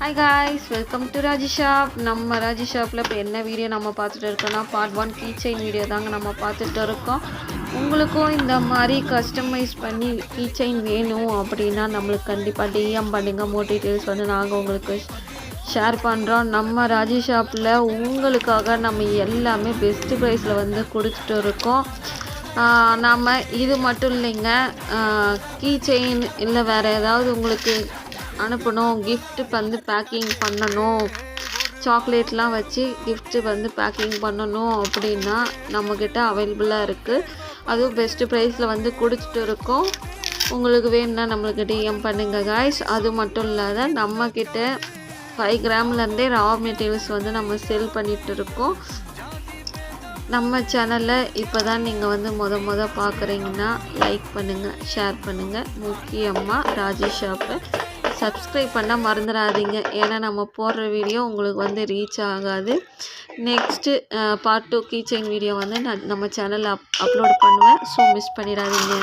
Hi guys, welcome to Raji Shop. நம்ம ராஜி ஷாப்பில் இப்போ என்ன வீடியோ நம்ம பார்த்துட்டு இருக்கோம்னா பார்ட் 1 கீ செயின் வீடியோ தாங்க நம்ம பார்த்துட்டு இருக்கோம். உங்களுக்கும் இந்த மாதிரி கஸ்டமைஸ் பண்ணி கீ செயின் வேணும் அப்படின்னா நம்மளுக்கு கண்டிப்பாக டிஎம் பண்ணுங்கள். மோர் டீட்டெயில்ஸ் வந்து நாங்கள் உங்களுக்கு ஷேர் பண்ணுறோம். நம்ம ராஜி ஷாப்பில் உங்களுக்காக நம்ம எல்லாமே பெஸ்ட்டு ப்ரைஸில் வந்து கொடுத்துட்டு இருக்கோம். நாம் இது மட்டும் இல்லைங்க, கீ செயின் இல்லை வேறு ஏதாவது உங்களுக்கு அனுப்பணும், கிஃப்ட்டு வந்து பேக்கிங் பண்ணணும், சாக்லேட்லாம் வச்சு கிஃப்ட்டு வந்து பேக்கிங் பண்ணணும் அப்படின்னா நம்மக்கிட்ட அவைலபிளாக இருக்குது. அதுவும் பெஸ்ட்டு ப்ரைஸில் வந்து கொடுத்துட்டு இருக்கோம். உங்களுக்கு வேணும்னா நம்மளுக்கு டிஎம் பண்ணுங்கள் காய்ஸ். அது மட்டும் இல்லாத நம்மக்கிட்ட 5 கிராம்லேருந்தே ரா மெட்டீரியல்ஸ் வந்து நம்ம செல் பண்ணிகிட்டு இருக்கோம். நம்ம சேனலில் இப்போ தான் நீங்கள் வந்து முத பார்க்குறீங்கன்னா லைக் பண்ணுங்கள், ஷேர் பண்ணுங்கள். முக்கியமாக ராஜி ஷாப்பை சப்ஸ்கிரைப் பண்ண மறந்துடாதீங்க. ஏன்னா நம்ம போடுற வீடியோ உங்களுக்கு வந்து ரீச் ஆகாது. Next part 2 key chain video வந்து நான் நம்ம சேனலில் அப்லோட் பண்ணுவேன். ஸோ மிஸ் பண்ணிடாதீங்க.